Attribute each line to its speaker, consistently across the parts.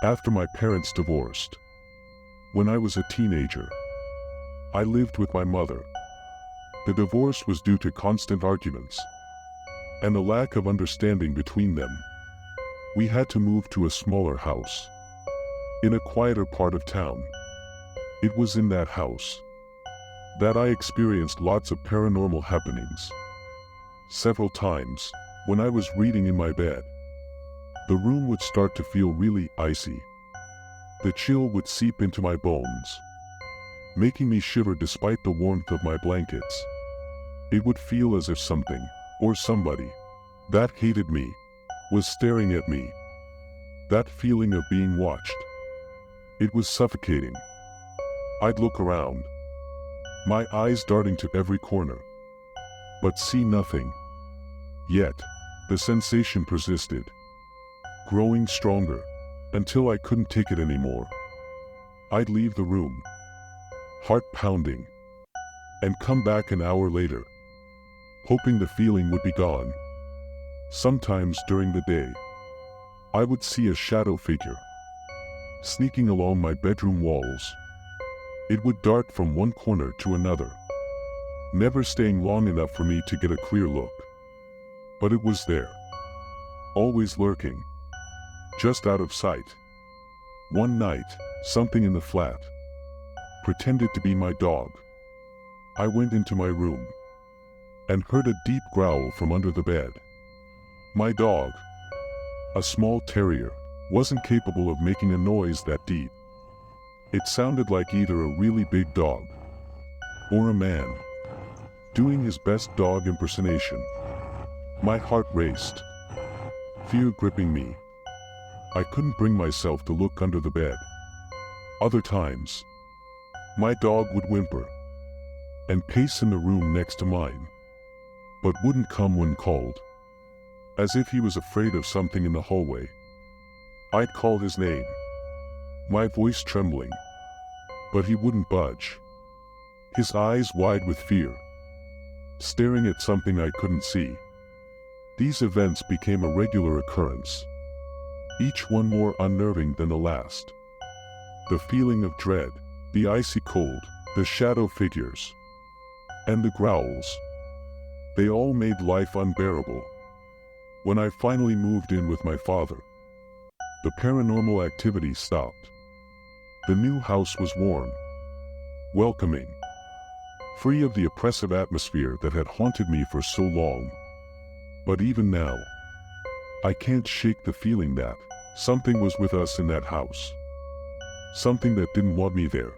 Speaker 1: After my parents divorced, when I was a teenager, I lived with my mother. The divorce was due to constant arguments and a lack of understanding between them. We had to move to a smaller house in a quieter part of town. It was in that house that I experienced lots of paranormal happenings. Several times, when I was reading in my bed, the room would start to feel really icy. The chill would seep into my bones, making me shiver despite the warmth of my blankets. It would feel as if something, or somebody, that hated me, was staring at me. That feeling of being watched. It was suffocating. I'd look around, my eyes darting to every corner, but see nothing. Yet, the sensation persisted, growing stronger, until I couldn't take it anymore. I'd leave the room, heart pounding, and come back an hour later, hoping the feeling would be gone. Sometimes during the day, I would see a shadow figure sneaking along my bedroom walls. It would dart from one corner to another, never staying long enough for me to get a clear look. But it was there, always lurking, just out of sight. One night, something in the flat pretended to be my dog. I went into my room and heard a deep growl from under the bed. My dog, a small terrier, wasn't capable of making a noise that deep. It sounded like either a really big dog or a man doing his best dog impersonation. My heart raced, fear gripping me. I couldn't bring myself to look under the bed. Other times, my dog would whimper and pace in the room next to mine, but wouldn't come when called, as if he was afraid of something in the hallway. I'd call his name, my voice trembling, but he wouldn't budge, his eyes wide with fear, staring at something I couldn't see. These events became a regular occurrence, each one more unnerving than the last. The feeling of dread, the icy cold, the shadow figures, and the growls, they all made life unbearable. When I finally moved in with my father, the paranormal activity stopped. The new house was warm, welcoming, free of the oppressive atmosphere that had haunted me for so long. But even now, I can't shake the feeling that something was with us in that house. Something that didn't want me there.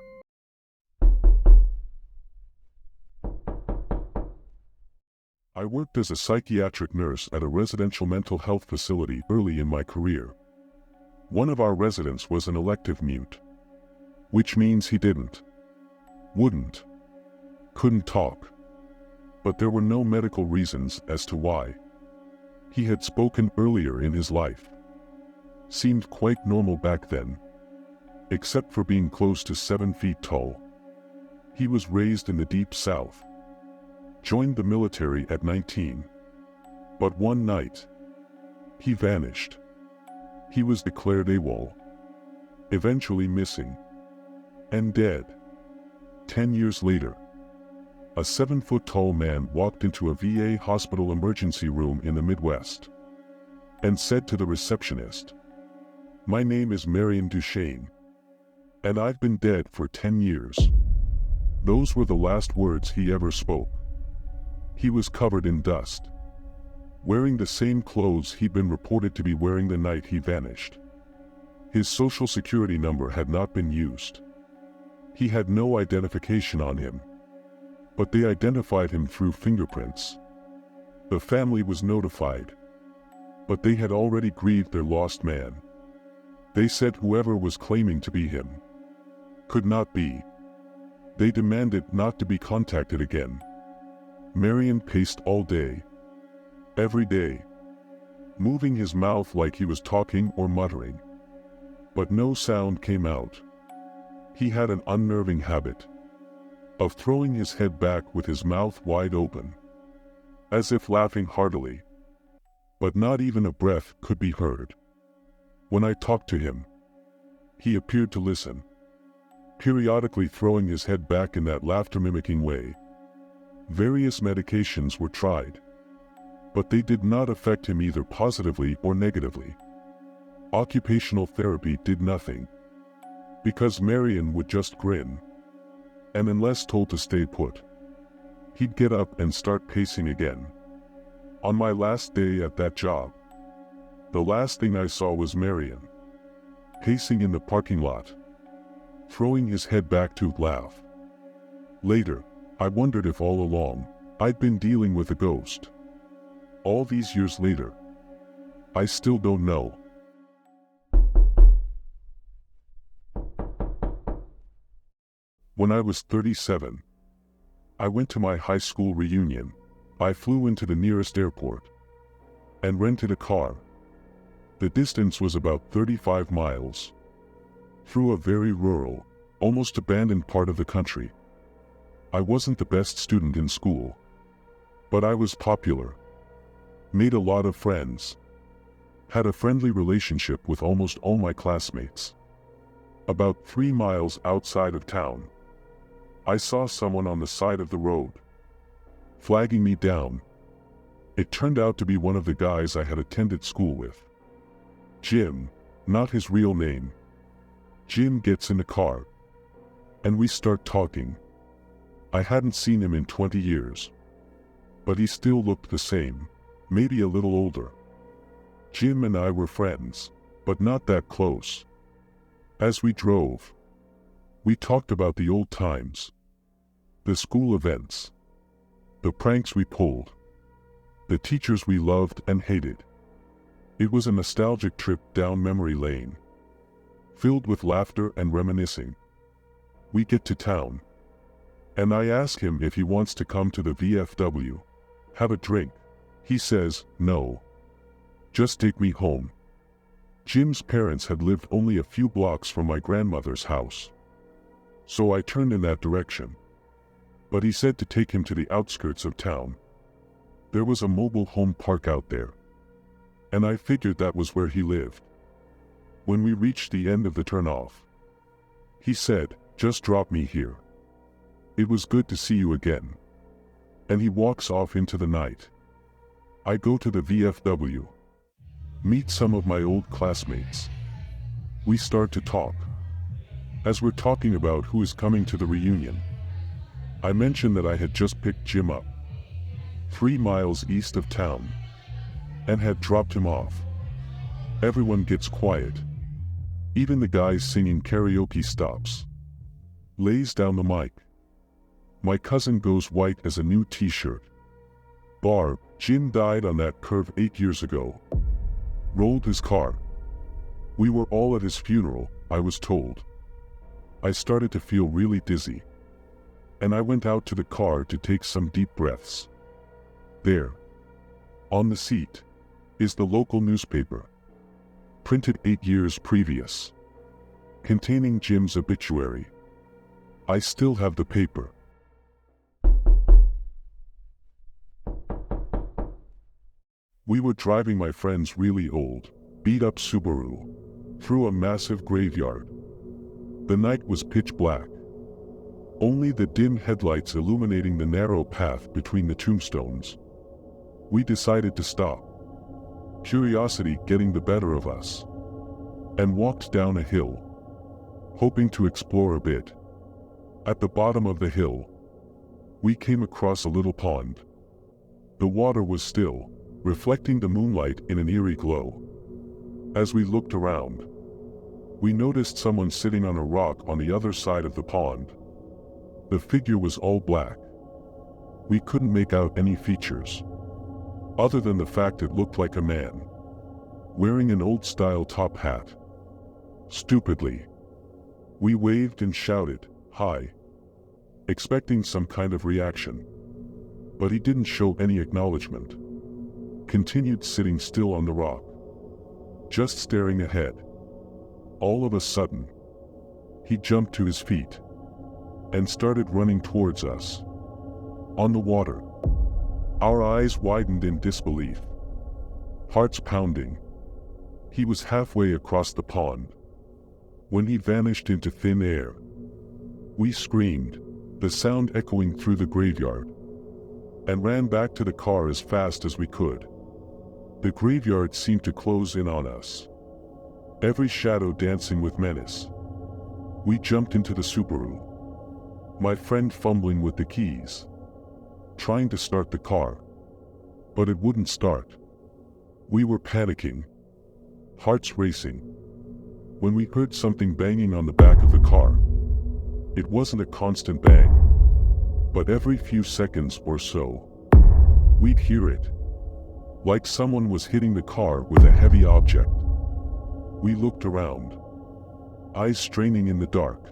Speaker 1: I worked as a psychiatric nurse at a residential mental health facility early in my career. One of our residents was an elective mute, which means he wouldn't, couldn't talk. But there were no medical reasons as to why. He had spoken earlier in his life. Seemed quite normal back then, except for being close to 7 feet tall. He was raised in the deep South. Joined the military at 19. But one night, he vanished. He was declared AWOL, eventually missing, and dead. 10 years later, a 7-foot-tall man walked into a VA hospital emergency room in the Midwest and said to the receptionist, "My name is Marion Duchesne, and I've been dead for 10 years." Those were the last words he ever spoke. He was covered in dust, wearing the same clothes he'd been reported to be wearing the night he vanished. His social security number had not been used. He had no identification on him, but they identified him through fingerprints. The family was notified, but they had already grieved their lost man. They said whoever was claiming to be him could not be. They demanded not to be contacted again. Marion paced all day, every day, moving his mouth like he was talking or muttering, but no sound came out. He had an unnerving habit of throwing his head back with his mouth wide open, as if laughing heartily, but not even a breath could be heard. When I talked to him, He appeared to listen, periodically throwing his head back in that laughter-mimicking way. Various medications were tried, but they did not affect him either positively or negatively. Occupational therapy did nothing, because Marion would just grin, and unless told to stay put, he'd get up and start pacing again. On my last day at that job, the last thing I saw was Marion, pacing in the parking lot, throwing his head back to laugh. Later, I wondered if all along, I'd been dealing with a ghost. All these years later, I still don't know. When I was 37, I went to my high school reunion. I flew into the nearest airport and rented a car. The distance was about 35 miles, through a very rural, almost abandoned part of the country. I wasn't the best student in school, but I was popular, made a lot of friends, had a friendly relationship with almost all my classmates. About 3 miles outside of town, I saw someone on the side of the road, flagging me down. It turned out to be one of the guys I had attended school with. Jim, not his real name. Jim gets in the car, and we start talking. I hadn't seen him in 20 years, but he still looked the same, maybe a little older. Jim and I were friends, but not that close. As we drove, we talked about the old times, the school events, the pranks we pulled, the teachers we loved and hated. It was a nostalgic trip down memory lane, filled with laughter and reminiscing. We get to town, and I ask him if he wants to come to the VFW, have a drink. He says, no. Just take me home. Jim's parents had lived only a few blocks from my grandmother's house, so I turned in that direction. But he said to take him to the outskirts of town. There was a mobile home park out there, and I figured that was where he lived. When we reached the end of the turnoff, he said, just drop me here. It was good to see you again. And he walks off into the night. I go to the VFW, meet some of my old classmates. We start to talk. As we're talking about who is coming to the reunion, I mention that I had just picked Jim up 3 miles east of town and had dropped him off. Everyone gets quiet. Even the guy singing karaoke stops, lays down the mic. My cousin goes white as a new t-shirt. Barb, Jim died on that curve 8 years ago. Rolled his car. We were all at his funeral, I was told. I started to feel really dizzy, and I went out to the car to take some deep breaths. There, on the seat, is the local newspaper, printed 8 years previous, containing Jim's obituary. I still have the paper. We were driving my friend's really old, beat-up Subaru through a massive graveyard. The night was pitch black, only the dim headlights illuminating the narrow path between the tombstones. We decided to stop, curiosity getting the better of us, and walked down a hill, hoping to explore a bit. At the bottom of the hill, we came across a little pond. The water was still, reflecting the moonlight in an eerie glow. As we looked around, we noticed someone sitting on a rock on the other side of the pond. The figure was all black. We couldn't make out any features, other than the fact it looked like a man, wearing an old-style top hat. Stupidly, we waved and shouted, "Hi," expecting some kind of reaction. But he didn't show any acknowledgement. Continued sitting still on the rock, just staring ahead. All of a sudden, he jumped to his feet and started running towards us. On the water, our eyes widened in disbelief, hearts pounding. He was halfway across the pond. when he vanished into thin air. We screamed, the sound echoing through the graveyard, and ran back to the car as fast as we could. The graveyard seemed to close in on us, every shadow dancing with menace. We jumped into the Subaru, my friend fumbling with the keys, trying to start the car, but it wouldn't start. We were panicking, hearts racing, when we heard something banging on the back of the car. It wasn't a constant bang, but every few seconds or so, we'd hear it, like someone was hitting the car with a heavy object. We looked around, eyes straining in the dark,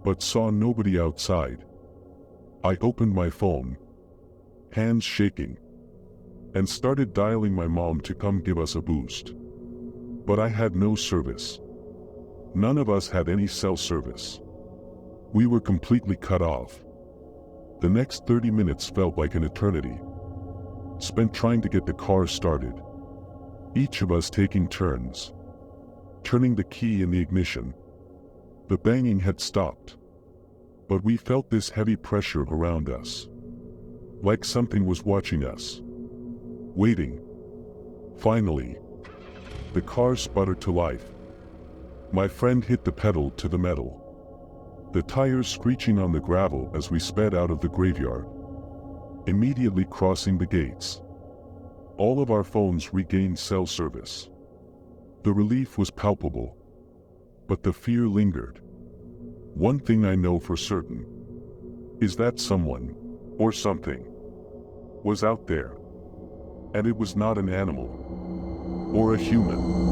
Speaker 1: but saw nobody outside. I opened my phone, hands shaking, and started dialing my mom to come give us a boost. But I had no service. None of us had any cell service. We were completely cut off. The next 30 minutes felt like an eternity, spent trying to get the car started, each of us taking turns, turning the key in the ignition. The banging had stopped, but we felt this heavy pressure around us, like something was watching us, waiting. Finally, the car sputtered to life. My friend hit the pedal to the metal, the tires screeching on the gravel as we sped out of the graveyard, immediately crossing the gates. All of our phones regained cell service. The relief was palpable, but the fear lingered. One thing I know for certain is that someone, or something, was out there, and it was not an animal or a human.